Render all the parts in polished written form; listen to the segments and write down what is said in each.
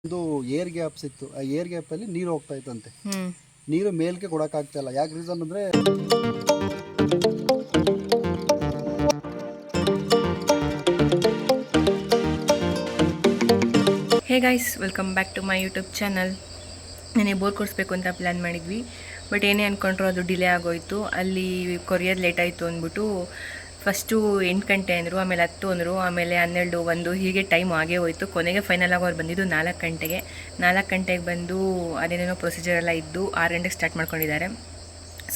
ಒಂದು air gaps ಇತ್ತು. ಆ ಏರ್ ಗ್ಯಾಪಲ್ಲಿ ನೀರು ಹೋಗ್ತಾ ಇತ್ತಂತೆ. ನೀರು ಮೇಲ್ಕೆ ಕೊಡೋಕ್ಕಾಗ್ತಾ ಇಲ್ಲ. ಯಾಕೆ ರೀಸನ್ ಅಂದರೆ hey guys, welcome back to my YouTube channel. ನನಗೆ ಬೋರ್ ಕೊಡಿಸ್ಬೇಕು ಅಂತ ಪ್ಲ್ಯಾನ್ ಮಾಡಿದ್ವಿ, ಬಟ್ ಏನೇ ಅಂದ್ಕೊಂಡ್ರು ಅದು ಡಿಲೇ ಆಗೋಯಿತು. ಅಲ್ಲಿ ಕೊರಿಯರ್ ಲೇಟ್ ಆಯಿತು ಅಂದ್ಬಿಟ್ಟು ಫಸ್ಟು 8 ಗಂಟೆ ಅಂದರು, ಆಮೇಲೆ 10 ಅಂದರು, ಆಮೇಲೆ 12, 1 ಹೀಗೆ ಟೈಮ್ ಆಗೇ ಹೋಯಿತು. ಕೊನೆಗೆ ಫೈನಲ್ ಆಗಿ ಅವ್ರು ಬಂದಿದ್ದು 4 ಗಂಟೆಗೆ. 4 ಗಂಟೆಗೆ ಬಂದು ಅದೇನೇನೋ ಪ್ರೊಸೀಜರ್ ಎಲ್ಲ ಇದ್ದು 6 ಗಂಟೆಗೆ ಸ್ಟಾರ್ಟ್ ಮಾಡ್ಕೊಂಡಿದ್ದಾರೆ.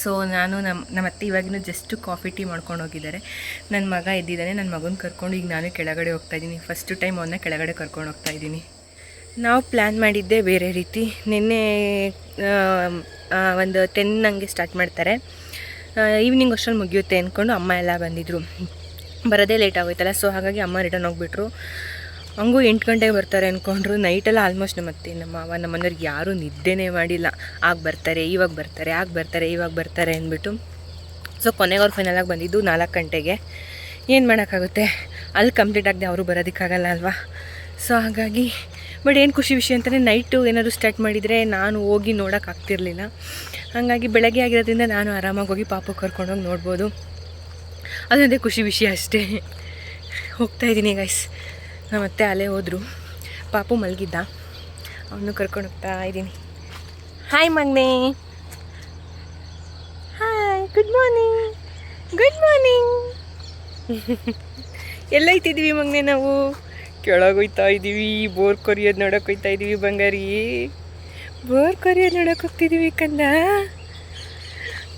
ಸೊ ನಾನು ನಮ್ಮ ಅತ್ತೆ ಇವಾಗಿನೂ ಜಸ್ಟ್ ಕಾಫಿ ಟೀ ಮಾಡ್ಕೊಂಡು ಹೋಗಿದ್ದಾರೆ. ನನ್ನ ಮಗ ಎದ್ದಿದ್ದಾನೆ. ನನ್ನ ಮಗನ ಕರ್ಕೊಂಡು ಈಗ ನಾನು ಕೆಳಗಡೆ ಹೋಗ್ತಾಯಿದ್ದೀನಿ. ಫಸ್ಟ್ ಟೈಮ್ ಅವನ್ನ ಕೆಳಗಡೆ ಕರ್ಕೊಂಡು ಹೋಗ್ತಾಯಿದ್ದೀನಿ. ನಾವು ಪ್ಲ್ಯಾನ್ ಮಾಡಿದ್ದೆ ಬೇರೆ ರೀತಿ. ನಿನ್ನೆ ಒಂದು 10 ಹಂಗೆ ಸ್ಟಾರ್ಟ್ ಮಾಡ್ತಾರೆ, ಈವ್ನಿಂಗ್ ಅಷ್ಟರಲ್ಲಿ ಮುಗಿಯುತ್ತೆ ಅಂದ್ಕೊಂಡು ಅಮ್ಮ ಎಲ್ಲ ಬಂದಿದ್ದರು. ಬರೋದೇ ಲೇಟ್ ಆಗೋಯ್ತಲ್ಲ, ಸೊ ಹಾಗಾಗಿ ಅಮ್ಮ ರಿಟರ್ನ್ ಹೋಗಿಬಿಟ್ರು. ಹಂಗೂ 8 ಗಂಟೆಗೆ ಬರ್ತಾರೆ ಅಂದ್ಕೊಂಡ್ರು. ನೈಟೆಲ್ಲ ಆಲ್ಮೋಸ್ಟ್ ನಮ್ಮ ಮಾವ ನಮ್ಮ ಮನೆಯವ್ರಿಗೆ ಯಾರೂ ನಿದ್ದೆನೇ ಮಾಡಿಲ್ಲ. ಆಗ ಬರ್ತಾರೆ, ಇವಾಗ ಬರ್ತಾರೆ, ಆಗ ಬರ್ತಾರೆ, ಇವಾಗ ಬರ್ತಾರೆ ಅಂದ್ಬಿಟ್ಟು. ಸೊ ಕೊನೆಗೆ ಅವ್ರು ಫೈನಲಾಗಿ ಬಂದಿದ್ದು 4 ಗಂಟೆಗೆ. ಏನು ಮಾಡೋಕ್ಕಾಗುತ್ತೆ, ಅಲ್ಲಿ ಕಂಪ್ಲೀಟ್ ಆಗದೆ ಅವರು ಬರೋದಕ್ಕಾಗಲ್ಲ ಅಲ್ವಾ. ಸೊ ಹಾಗಾಗಿ ಬಟ್ ಏನು ಖುಷಿ ವಿಷಯ ಅಂತಲೇ ನೈಟು ಏನಾದರೂ ಸ್ಟಾರ್ಟ್ ಮಾಡಿದರೆ ನಾನು ಹೋಗಿ ನೋಡೋಕ್ಕಾಗ್ತಿರ್ಲಿಲ್ಲ. ಹಾಗಾಗಿ ಬೆಳಗ್ಗೆ ಆಗಿರೋದ್ರಿಂದ ನಾನು ಆರಾಮಾಗಿ ಹೋಗಿ ಪಾಪು ಕರ್ಕೊಂಡೋಗಿ ನೋಡ್ಬೋದು. ಅದೊಂದೇ ಖುಷಿ ವಿಷಯ ಅಷ್ಟೇ. ಹೋಗ್ತಾಯಿದ್ದೀನಿ ಗೈಸ್. ನಮ್ಮತ್ತೆ ಅಲ್ಲೇ ಹೋದರು, ಪಾಪು ಮಲಗಿದ್ದ, ಅವನು ಕರ್ಕೊಂಡು ಹೋಗ್ತಾ ಇದ್ದೀನಿ. ಹಾಯ್ ಮಗ್ನೆ, hi, good morning, good morning. ಎಲ್ಲೈತಿದ್ದೀವಿ ಮಗ್ನೆ? ನಾವು ಕೆಳಗೋಯ್ತಾ ಇದ್ದೀವಿ. ಬೋರ್ ಕೊರಿಯೋದು ನೋಡೋಕೆ ಹೋಗ್ತಾ ಇದ್ದೀವಿ ಬಂಗಾರಿ. ಬೋರ್ ಕೊರಿಯೋದು ನೋಡೋಕೆ ಹೋಗ್ತಿದ್ದೀವಿ ಕಂದ.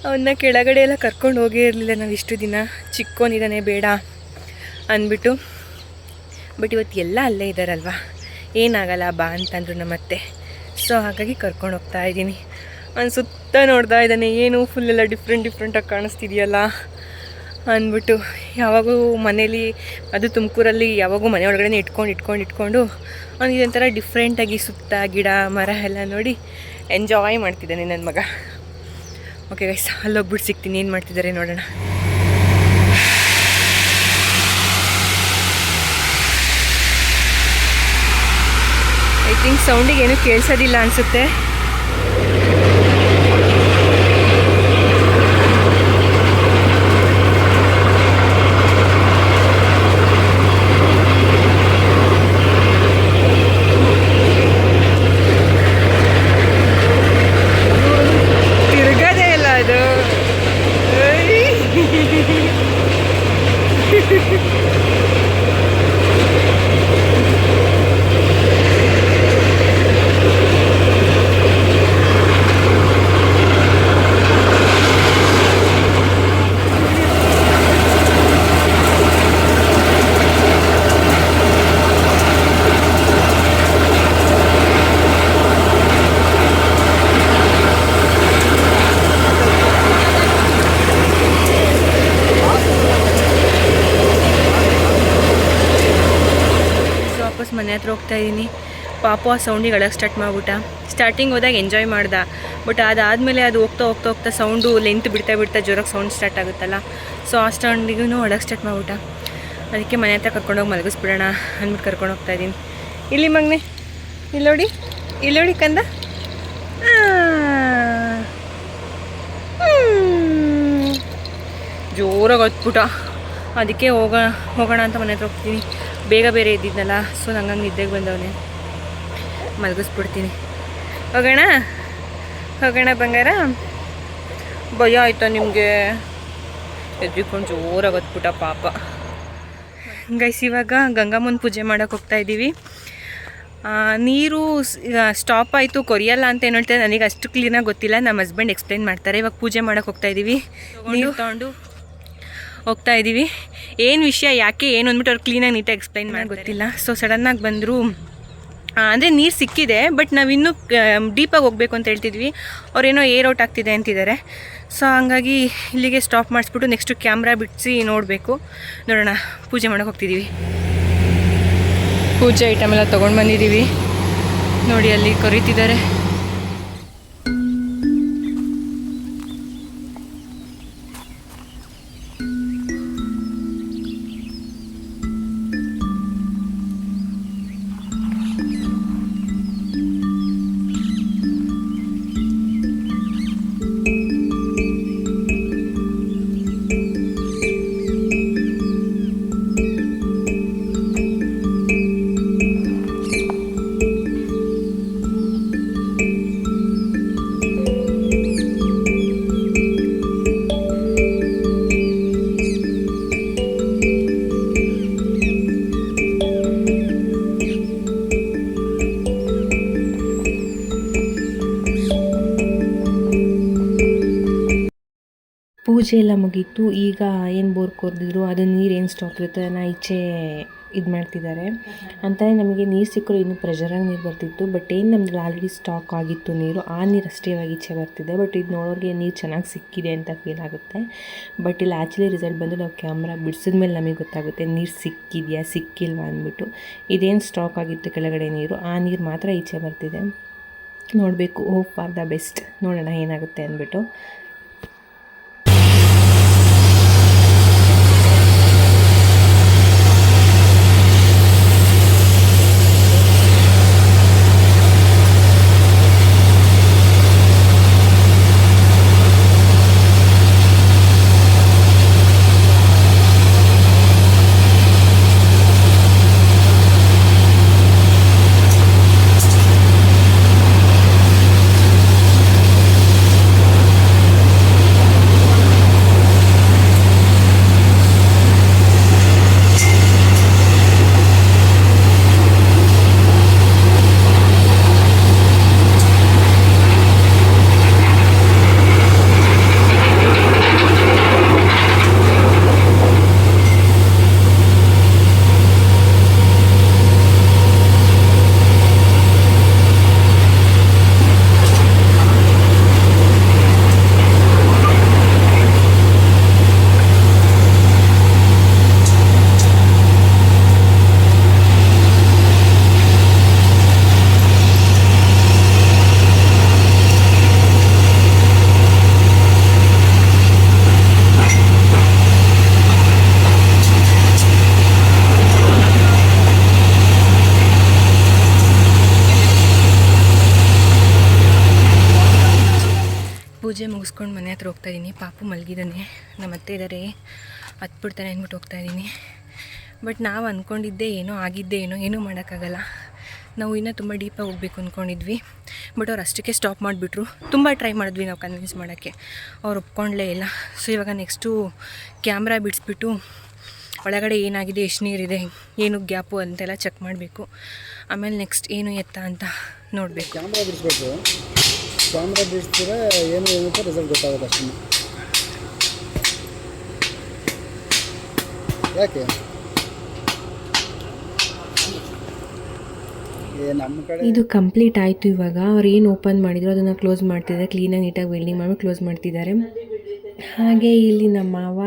ಅವನ್ನ ಕೆಳಗಡೆ ಎಲ್ಲ ಕರ್ಕೊಂಡು ಹೋಗೇ ಇರಲಿಲ್ಲ ನಾವು ಇಷ್ಟು ದಿನ. ಚಿಕ್ಕೋನಿದ್ದಾನೆ ಬೇಡ ಅಂದ್ಬಿಟ್ಟು. ಬಟ್ ಇವತ್ತು ಎಲ್ಲ ಅಲ್ಲೇ ಇದ್ದಾರಲ್ವ, ಏನಾಗಲ್ಲ ಬಾ ಅಂತಂದ್ರು ನಮ್ಮತ್ತೆ. ಸೊ ಹಾಗಾಗಿ ಕರ್ಕೊಂಡು ಹೋಗ್ತಾ ಇದ್ದೀನಿ. ಅವ್ನು ಸುತ್ತ ನೋಡ್ತಾ ಇದ್ದಾನೆ, ಏನು ಫುಲ್ಲೆಲ್ಲ ಡಿಫ್ರೆಂಟಾಗಿ ಕಾಣಿಸ್ತಿದೆಯಲ್ಲ ಅಂದ್ಬಿಟ್ಟು. ಯಾವಾಗೂ ಮನೇಲಿ, ಅದು ತುಮಕೂರಲ್ಲಿ ಯಾವಾಗೂ ಮನೆ ಒಳಗಡೆ ಇಟ್ಕೊಂಡು ಅವ್ನು ಇದೊಂಥರ ಡಿಫ್ರೆಂಟಾಗಿ ಸುತ್ತ ಗಿಡ ಮರ ಎಲ್ಲ ನೋಡಿ ಎಂಜಾಯ್ ಮಾಡ್ತಿದ್ದಾನೆ ನನ್ನ ಮಗ. ಓಕೆ ಗೈಸ್, ಅಲ್ಲೋಗ್ಬಿಟ್ಟು ಸಿಗ್ತೀನಿ, ಏನು ಮಾಡ್ತಿದ್ದಾರೆ ನೋಡೋಣ. ಐ ಥಿಂಕ್ ಸೌಂಡಿಗೆ ಏನೂ ಕೇಳಿಸೋದಿಲ್ಲ ಅನಿಸುತ್ತೆ. ಮನೆ ಹತ್ರ ಹೋಗ್ತಾ ಇದ್ದೀನಿ. ಪಾಪು ಆ ಸೌಂಡಿಗೆ ಅಳಕ್ಕೆ ಸ್ಟಾರ್ಟ್ ಮಾಡ್ಬಿಟ್ಟ. ಸ್ಟಾರ್ಟಿಂಗ್ ಹೋದಾಗ ಎಂಜಾಯ್ ಮಾಡ್ದೆ, ಬಟ್ ಅದಾದಮೇಲೆ ಅದು ಹೋಗ್ತಾ ಸೌಂಡು ಲೆಂತ್ ಬಿಡ್ತಾ ಜೋರಾಗಿ ಸೌಂಡ್ ಸ್ಟಾರ್ಟ್ ಆಗುತ್ತಲ್ಲ. ಸೊ ಆ ಸೌಂಡಿಗೂ ಅಳಕ್ಕೆ ಸ್ಟಾರ್ಟ್ ಮಾಡ್ಬಿಟ್ಟ. ಅದಕ್ಕೆ ಮನೆ ಹತ್ರ ಕರ್ಕೊಂಡೋಗಿ ಮಲಗಿಸ್ಬಿಡೋಣ ಅಂದ್ಬಿಟ್ಟು ಕರ್ಕೊಂಡು ಹೋಗ್ತಾ ಇದ್ದೀನಿ. ಇಲ್ಲಿ ಮಗನೆ, ಇಲ್ಲೋಡಿ ಕಂದ. ಜೋರಾಗಿ ಹತ್ಬಿಟ್ಟ. ಅದಕ್ಕೆ ಹೋಗೋಣ ಅಂತ ಮನೆ ಹತ್ರ ಹೋಗ್ತೀನಿ. ಬೇಗ ಬೇರೆ ಇದ್ದಿದ್ನಲ್ಲ, ಸೊ ನಂಗೆ ನಿದ್ದೆಗೆ ಬಂದವನೇ. ಮಲಗಿಸ್ಬಿಡ್ತೀನಿ. ಹೋಗೋಣ ಬಂಗಾರ. ಭಯ ಆಯಿತಾ ನಿಮಗೆ? ಎದ್ರಿಕೊಂಡು ಜೋರಾಗಿ ಹತ್ಬಿಟ್ಟ ಪಾಪ. ಗೈಸ್, ಇವಾಗ ಗಂಗಮ್ಮನ ಪೂಜೆ ಮಾಡೋಕೆ ಹೋಗ್ತಾಯಿದ್ದೀವಿ. ನೀರು ಸ್ಟಾಪ್ ಆಯಿತು, ಕೊರಿಯಲ್ಲ ಅಂತ ಏನು ಹೇಳ್ತಾರೆ, ನನಗೆ ಅಷ್ಟು ಕ್ಲೀನಾಗಿ ಗೊತ್ತಿಲ್ಲ. ನಮ್ಮ ಹಸ್ಬೆಂಡ್ ಎಕ್ಸ್ಪ್ಲೈನ್ ಮಾಡ್ತಾರೆ. ಇವಾಗ ಪೂಜೆ ಮಾಡೋಕೆ ಹೋಗ್ತಾಯಿದ್ದೀವಿ. ನೀರು ತಗೊಂಡು ಹೋಗ್ತಾ ಇದ್ದೀವಿ. ಏನು ವಿಷಯ, ಯಾಕೆ ಏನು ಅಂದ್ಬಿಟ್ಟು ಅವ್ರು ಕ್ಲೀನಾಗಿ ನೀಟಾಗಿ ಎಕ್ಸ್ಪ್ಲೈನ್ ಮಾಡಿ ಗೊತ್ತಿಲ್ಲ. ಸೊ ಸಡನ್ನಾಗಿ ಬಂದರು. ಅಂದರೆ ನೀರು ಸಿಕ್ಕಿದೆ, ಬಟ್ ನಾವಿನ್ನೂ ಡೀಪಾಗಿ ಹೋಗಬೇಕು ಅಂತ ಹೇಳ್ತಿದ್ವಿ. ಅವ್ರೇನೋ ಏರ್ ಔಟ್ ಆಗ್ತಿದೆ ಅಂತಿದ್ದಾರೆ. ಸೊ ಹಂಗಾಗಿ ಇಲ್ಲಿಗೆ ಸ್ಟಾಪ್ ಮಾಡಿಸ್ಬಿಟ್ಟು ನೆಕ್ಸ್ಟು ಕ್ಯಾಮ್ರಾ ಬಿಡಿಸಿ ನೋಡಬೇಕು. ನೋಡೋಣ, ಪೂಜೆ ಮಾಡೋಕೆ ಹೋಗ್ತಿದ್ದೀವಿ. ಪೂಜೆ ಐಟಮ್ ಎಲ್ಲ ತೊಗೊಂಡು ಬಂದಿದ್ದೀವಿ. ನೋಡಿ ಅಲ್ಲಿ ಕೊರಿತಿದ್ದಾರೆ. ಪೂಜೆ ಎಲ್ಲ ಮುಗೀತು. ಈಗ ಏನು ಬೋರ್ ಕೊರೆದಿದ್ರು ಅದು ನೀರು ಏನು ಸ್ಟಾಕ್ ಇರುತ್ತೆ ಅದನ್ನು ಈಚೆ ಇದು ಮಾಡ್ತಿದ್ದಾರೆ. ಅಂತಾನೆ ನಮಗೆ ನೀರು ಸಿಕ್ಕರು ಇನ್ನೂ ಪ್ರೆಷರಾಗಿ ನೀರು ಬರ್ತಿತ್ತು. ಬಟ್ ಏನು ನಮ್ದು ಆಲ್ರೆಡಿ ಸ್ಟಾಕ್ ಆಗಿತ್ತು ನೀರು, ಆ ನೀರು ಅಷ್ಟೇ ಇವಾಗ ಈಚೆ ಬರ್ತಿದೆ. ಬಟ್ ಇದು ನೋಡೋರಿಗೆ ನೀರು ಚೆನ್ನಾಗಿ ಸಿಕ್ಕಿದೆ ಅಂತ ಫೀಲ್ ಆಗುತ್ತೆ. ಬಟ್ ಇಲ್ಲಿ ಆ್ಯಕ್ಚುಲಿ ರಿಸಲ್ಟ್ ಬಂದು ನಾವು ಕ್ಯಾಮ್ರಾ ಬಿಡಿಸಿದ ಮೇಲೆ ನಮಗೆ ಗೊತ್ತಾಗುತ್ತೆ ನೀರು ಸಿಕ್ಕಿದೆಯಾ ಸಿಕ್ಕಿಲ್ವಾ ಅಂದ್ಬಿಟ್ಟು. ಇದೇನು ಸ್ಟಾಕ್ ಆಗಿತ್ತು ಕೆಳಗಡೆ ನೀರು, ಆ ನೀರು ಮಾತ್ರ ಈಚೆ ಬರ್ತಿದೆ. ನೋಡಬೇಕು, ಹೋಪ್ ಫಾರ್ ದ ಬೆಸ್ಟ್, ನೋಡೋಣ ಏನಾಗುತ್ತೆ ಅಂದ್ಬಿಟ್ಟು. ಪೂಜೆ ಮುಗಿಸ್ಕೊಂಡು ಮನೆ ಹತ್ರ ಹೋಗ್ತಾಯಿದ್ದೀನಿ. ಪಾಪು ಮಲಗಿದ್ದಾನೆ, ನಮ್ಮ ಅತ್ತೆ ಇದ್ದಾರೆ, ಹತ್ಬಿಡ್ತಾನೆ ಅಂದ್ಬಿಟ್ಟು ಹೋಗ್ತಾಯಿದ್ದೀನಿ. ಬಟ್ ನಾವು ಅಂದ್ಕೊಂಡಿದ್ದೆ ಏನೋ ಆಗಿದ್ದೆ ಏನೂ ಮಾಡೋಕ್ಕಾಗಲ್ಲ. ನಾವು ಇನ್ನೂ ತುಂಬ ಡೀಪಾಗಿ ಹೋಗ್ಬೇಕು ಅಂದ್ಕೊಂಡಿದ್ವಿ. ಬಟ್ ಅವ್ರು ಅಷ್ಟಕ್ಕೆ ಸ್ಟಾಪ್ ಮಾಡಿಬಿಟ್ರು. ತುಂಬ ಟ್ರೈ ಮಾಡಿದ್ವಿ ನಾವು ಕನ್ವಿನ್ಸ್ ಮಾಡೋಕ್ಕೆ, ಅವ್ರು ಒಪ್ಕೊಂಡಲೇ ಇಲ್ಲ. ಸೊ ಇವಾಗ ನೆಕ್ಸ್ಟು ಕ್ಯಾಮ್ರಾ ಬಿಡಿಸ್ಬಿಟ್ಟು ಒಳಗಡೆ ಏನಾಗಿದೆ, ಎಷ್ಟು ನೀರಿದೆ, ಏನು ಗ್ಯಾಪು ಅಂತೆಲ್ಲ ಚೆಕ್ ಮಾಡಬೇಕು. ಆಮೇಲೆ ನೆಕ್ಸ್ಟ್ ಏನು ಎತ್ತ ಅಂತ ನೋಡಬೇಕು. ಕ್ಯಾಮ್ರಾ ಬಿಡಿಸ್ಬೇಕು. ಕ್ಯಾಮ್ರಾ ಬಿಡಿಸಿದ್ರೆ ಏನು ಏನಂತ ರಿಸಲ್ಟ್ ಗೊತ್ತಾಗುತ್ತೆ ಅಷ್ಟೇ. ಯಾಕೆ ನಮ್ಮ ಕಡೆ ಇದು ಕಂಪ್ಲೀಟ್ ಆಯಿತು. ಇವಾಗ ಅವ್ರು ಏನು ಓಪನ್ ಮಾಡಿದ್ರು ಅದನ್ನು ಕ್ಲೋಸ್ ಮಾಡ್ತಿದ್ದಾರೆ. ಕ್ಲೀನಾಗಿ ನೀಟಾಗಿ ವೆಲ್ಡಿಂಗ್ ಮಾಡಿ ಕ್ಲೋಸ್ ಮಾಡ್ತಿದ್ದಾರೆ. ಹಾಗೆ ಇಲ್ಲಿ ನಮ್ಮ ಮಾವ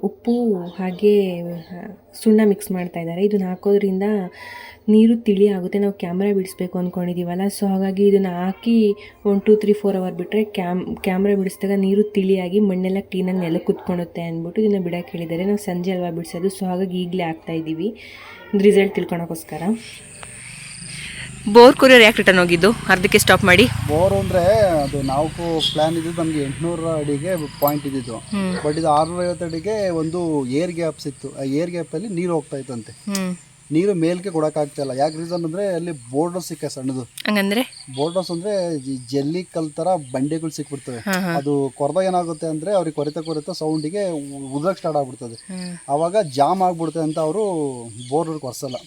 ಉಪ್ಪು ಹಾಗೆ ಸುಣ್ಣ ಮಿಕ್ಸ್ ಮಾಡ್ತಾಯಿದ್ದಾರೆ. ಇದನ್ನು ಹಾಕೋದ್ರಿಂದ ನೀರು ತಿಳಿ ಆಗುತ್ತೆ. ನಾವು ಕ್ಯಾಮ್ರಾ ಬಿಡಿಸ್ಬೇಕು ಅಂದ್ಕೊಂಡಿದ್ದೀವಲ್ಲ, ಸೊ ಹಾಗಾಗಿ ಇದನ್ನು ಹಾಕಿ 1 2 3 4 ಅವರ್ ಬಿಟ್ಟರೆ ಕ್ಯಾಮ್ರಾ ಬಿಡಿಸಿದಾಗ ನೀರು ತಿಳಿಯಾಗಿ ಮಣ್ಣೆಲ್ಲ ಕ್ಲೀನಾಗಿ ನೆಲ ಕುತ್ಕೊಳುತ್ತೆ ಅಂದ್ಬಿಟ್ಟು ಇದನ್ನು ಬಿಡೋಕ್ಕೆ ಹೇಳಿದ್ದಾರೆ. ನಾವು ಸಂಜೆ ಅಲ್ವಾ ಬಿಡಿಸೋದು, ಸೊ ಹಾಗಾಗಿ ಈಗಲೇ ಹಾಕ್ತಾಯಿದ್ದೀವಿ ರಿಸಲ್ಟ್ ತಿಳ್ಕೊಳಕ್ಕೋಸ್ಕರ. ಬೋರ್ ಕೊರಿಯರ್ ಯಾಕೆ ರಿಟರ್ನ್ ಹೋಗಿದ್ದು, ಅರ್ಧಕ್ಕೆ ಸ್ಟಾಪ್ ಮಾಡಿ? ಬೋರ್ ಅಂದರೆ ಅದು ನಾವು ಪ್ಲ್ಯಾನ್ ಇದ್ದಿದ್ದು ನಮಗೆ 800 ಅಡಿಗೆ ಪಾಯಿಂಟ್ ಇದ್ದಿದ್ದು. ಬಟ್ ಇದು 650 ಅಡಿಗೆ ಒಂದು ಏರ್ ಗ್ಯಾಪ್ ಸಿಕ್ತು. ಆ ಏರ್ ಗ್ಯಾಪಲ್ಲಿ ನೀರು ಹೋಗ್ತಾ ಇತ್ತಂತೆ. ನೀರು ಮೇಲ್ಕೆ ಕೊಡೋಕ್ಕಾಗ್ತಾಯಿಲ್ಲ. ಯಾಕೆ ರೀಸನ್ ಅಂದರೆ ಅಲ್ಲಿ ಬೋರ್ಡರ್ಸ್ ಸಿಕ್ಕ ಸಣ್ಣದು. ಹಂಗಂದ್ರೆ ಬೋರ್ಡರ್ಸ್ ಅಂದರೆ ಜಲ್ಲಿ ಕಲ್ ಥರ ಬಂಡೆಗಳು ಸಿಕ್ಬಿಡ್ತವೆ. ಅದು ಕೊರೆದಾಗ ಏನಾಗುತ್ತೆ ಅಂದರೆ ಅವ್ರಿಗೆ ಕೊರಿತಾ ಸೌಂಡಿಗೆ ಉದ್ರಕ್ಕೆ ಸ್ಟಾರ್ಟ್ ಆಗ್ಬಿಡ್ತದೆ. ಆವಾಗ ಜಾಮ್ ಆಗ್ಬಿಡುತ್ತೆ ಅಂತ ಅವರು ಬೋರ್ಡರ್ ಕೊರ್ಸಲ್ಲ.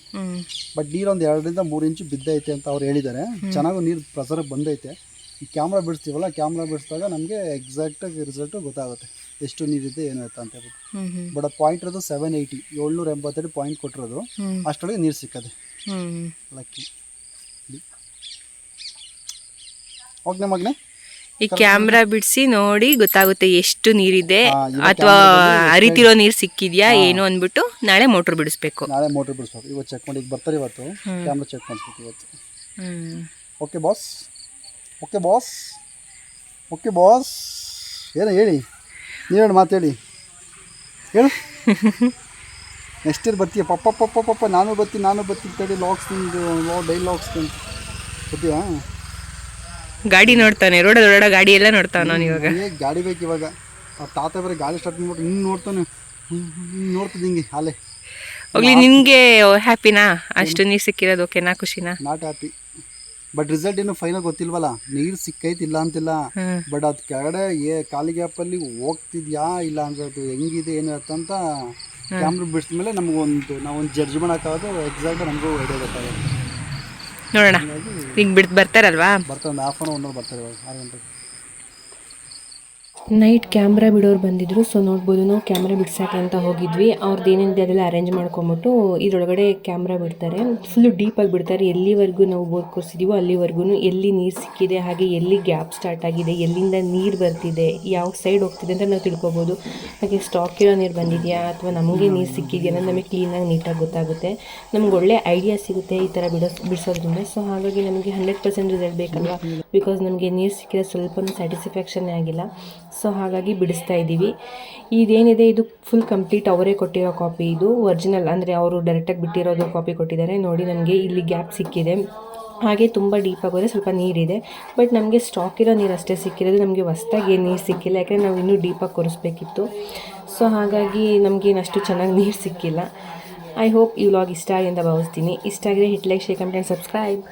ಬಟ್ ನೀರು ಒಂದು 2 ರಿಂದ 3 ಇಂಚು ಬಿದ್ದೈತೆ ಅಂತ ಅವ್ರು ಹೇಳಿದ್ದಾರೆ. ಚೆನ್ನಾಗಿ ನೀರು ಪ್ರೆಸರ್ ಬಂದೈತೆ. ಈ ಕ್ಯಾಮ್ರಾ ಬಿಡಿಸ್ತೀವಲ್ಲ, ಕ್ಯಾಮ್ರಾ ಬಿಡಿಸಿದಾಗ ನಮಗೆ ಎಕ್ಸಾಕ್ಟಾಗಿ ರಿಸಲ್ಟು ಗೊತ್ತಾಗುತ್ತೆ ಎಷ್ಟು ನೀರಿದೆ ಏನು ಆಯ್ತಾ ಅಂತ ಹೇಳ್ಬಿಟ್ಟು. ಬಟ್ ಅದು ಪಾಯಿಂಟ್ ಇರೋದು 780 782 ಪಾಯಿಂಟ್ ಕೊಟ್ಟಿರೋದು. ಅಷ್ಟೊಳಗೆ ನೀರು ಸಿಕ್ಕದೆ. ಲಕ್ಕಿ. ಓಕೆ ಮಗನೇ, ಈ ಕ್ಯಾಮ್ರಾ ಬಿಡಿಸಿ ನೋಡಿ ಗೊತ್ತಾಗುತ್ತೆ ಎಷ್ಟು ನೀರಿದೆ, ಅಥವಾ ಹರಿತಿರೋ ನೀರು ಸಿಕ್ಕಿದ್ಯಾ ಏನು ಅಂದ್ಬಿಟ್ಟು ನಾಳೆ ಮೋಟ್ರ್ ಬಿಡಿಸ್ಬೇಕು. ಇವತ್ತು ಚೆಕ್ ಮಾಡಿ. ಈಗ ಬರ್ತಾರೆ ಇವತ್ತು ಕ್ಯಾಮ್ರಾ ಚೆಕ್ ಮಾಡಿಸ್ಬೇಕು ಇವತ್ತು. Okay boss, okay boss, okay boss. ಏನೋ ಹೇಳಿ, ನೀವೇನು ಮಾತು ಹೇಳಿ, ಹೇಳು. ನೆಕ್ಸ್ಟ್ ಇಯರ್ ಬರ್ತೀಯ? ಪಪ್ಪ ನಾನು ಬರ್ತೀನಿ ತಡಿ. ಲಾಕ್ಸ್ ಡೈಲಿ ಲಾಕ್ಸ್ ಬರ್ತೀಯಾ? ಗಾಡಿ ನೋಡ್ತಾನೆ, ರೋಡ ಗಾಡಿ ಎಲ್ಲ ನೋಡ್ತಾನೆ ನಾನು. ಇವಾಗ ಗಾಡಿ ಬೇಕು ಇವಾಗ. ಅವ್ರ ತಾತ ಬರೀ ಗಾಡಿ ಸ್ಟಾರ್ಟ್ ಮಾಡ್ಬಿಟ್ಟು ಹಿಂಗೆ ನೋಡ್ತಾನೆ, ನೋಡ್ತಿದ್ದೆ ಹಿಂಗೆ ಹಾಲೆ. ಹೋಗ್ಲಿ, ನಿನಗೆ ಹ್ಯಾಪಿನಾ ಅಷ್ಟು ನೀರು ಸಿಕ್ಕಿರೋದು? ಓಕೆನಾ, ಖುಷಿನಾ? Not happy. ಬಟ್ ರಿಸಲ್ಟ್ ಏನು ಫೈನಲ್ ಗೊತ್ತಿಲ್ವಲ್ಲ. ನೀರು ಸಿಕ್ಕೈತಿ ಇಲ್ಲ ಅಂತಿಲ್ಲ. ಬಟ್ ಅದು ಕೆಳಗಡೆ ಖಾಲಿ ಗ್ಯಾಪಲ್ಲಿ ಹೋಗ್ತಿದ್ಯಾ ಇಲ್ಲ ಅಂದ್ರೆ ಅದು ಹೆಂಗಿದೆ ಏನು ಅಂತ ಕ್ಯಾಮ್ರಾ ಬಿಡಿಸಿದ ಮೇಲೆ ನಮಗೊಂದು ನಾವೊಂದು ಜಡ್ಜ್ ಮಾಡೋಕ್ಕಾಗೋದು. ಎಕ್ಸಾಕ್ಟ್ ನಮಗೂ ಐಡಿಯಾ ಗೊತ್ತಾಗುತ್ತೆ. ನೋಡೋಣ, ಈಗ ಬರ್ತಾರಲ್ವಾ? ಬರ್ತಾರೆ ಒಂದು 1/2 hour 1 hour ಬರ್ತಾರೆ. ಇವಾಗ 6 ಗಂಟೆಗೆ ನೈಟ್ ಕ್ಯಾಮ್ರಾ ಬಿಡೋರು ಬಂದಿದ್ದರು. ಸೊ ನೋಡ್ಬೋದು ನಾವು ಕ್ಯಾಮ್ರಾ ಬಿಡ್ಸೋಕ್ಕೆ ಅಂತ ಹೋಗಿದ್ವಿ. ಅವ್ರದ್ದು ಏನೇನಿದೆ ಅದೆಲ್ಲ ಅರೇಂಜ್ ಮಾಡ್ಕೊಂಬಿಟ್ಟು ಇದರೊಳಗಡೆ ಕ್ಯಾಮ್ರಾ ಬಿಡ್ತಾರೆ. ಫುಲ್ಲು ಡೀಪಾಗಿ ಬಿಡ್ತಾರೆ. ಎಲ್ಲಿವರೆಗೂ ನಾವು ಬೋರ್ ಕೂರಿಸಿದೀವೋ ಅಲ್ಲಿವರೆಗೂ ಎಲ್ಲಿ ನೀರು ಸಿಕ್ಕಿದೆ, ಹಾಗೆ ಎಲ್ಲಿ ಗ್ಯಾಪ್ ಸ್ಟಾರ್ಟ್ ಆಗಿದೆ, ಎಲ್ಲಿಂದ ನೀರು ಬರ್ತಿದೆ, ಯಾವ ಸೈಡ್ ಹೋಗ್ತಿದೆ ಅಂತ ನಾವು ತಿಳ್ಕೊಬೋದು. ಹಾಗೆ ಸ್ಟಾಕ್ ಇರೋ ನೀರು ಬಂದಿದೆಯಾ ಅಥವಾ ನಮಗೆ ನೀರು ಸಿಕ್ಕಿದೆಯಾ ಅನ್ನೋದು ನಮಗೆ ಕ್ಲೀನಾಗಿ ನೀಟಾಗಿ ಗೊತ್ತಾಗುತ್ತೆ. ನಮ್ಗೆ ಒಳ್ಳೆ ಐಡಿಯಾ ಸಿಗುತ್ತೆ ಈ ಥರ ಬಿಡಿಸೋದ್ರಿಂದ. ಸೊ ಹಾಗಾಗಿ ನಮಗೆ 100% ರಿಸಲ್ಟ್ ಬೇಕಲ್ವಾ, ಬಿಕಾಸ್ ನಮಗೆ ನೀರು ಸಿಕ್ಕಿದ್ರೆ ಸ್ವಲ್ಪ ಸ್ಯಾಟಿಸ್ಫ್ಯಾಕ್ಷನ್ನೇ ಆಗಿಲ್ಲ. ಸೊ ಹಾಗಾಗಿ ಬಿಡಿಸ್ತಾ ಇದ್ದೀವಿ. ಇದೇನಿದೆ ಇದು ಫುಲ್ ಕಂಪ್ಲೀಟ್ ಅವರೇ ಕೊಟ್ಟಿರೋ ಕಾಪಿ. ಇದು ಒರಿಜಿನಲ್ ಅಂದರೆ ಅವರು ಡೈರೆಕ್ಟಾಗಿ ಬಿಟ್ಟಿರೋದು ಕಾಪಿ ಕೊಟ್ಟಿದ್ದಾರೆ. ನೋಡಿ ನನಗೆ ಇಲ್ಲಿ ಗ್ಯಾಪ್ ಸಿಕ್ಕಿದೆ. ಹಾಗೆ ತುಂಬ ಡೀಪಾಗಿ ಹೋದರೆ ಸ್ವಲ್ಪ ನೀರಿದೆ. ಬಟ್ ನಮಗೆ ಸ್ಟಾಕ್ ಇರೋ ನೀರು ಅಷ್ಟೇ ಸಿಕ್ಕಿರೋದು. ನಮಗೆ ಹೊಸ್ದಾಗಿ ಏನು ನೀರು ಸಿಕ್ಕಿಲ್ಲ, ಯಾಕಂದರೆ ನಾವು ಇನ್ನೂ ಡೀಪಾಗಿ ಕೊರಿಸ್ಬೇಕಿತ್ತು. ಸೊ ಹಾಗಾಗಿ ನಮಗೇನು ಅಷ್ಟು ಚೆನ್ನಾಗಿ ನೀರು ಸಿಕ್ಕಿಲ್ಲ. ಐ ಹೋಪ್ ಈ ವ್ಲಾಗ್ ಇಷ್ಟ ಆಗಿ ಅಂತ ಭಾವಿಸ್ತೀನಿ. ಇಷ್ಟ ಆಗಿದ್ರೆ hit like, share, comment and subscribe.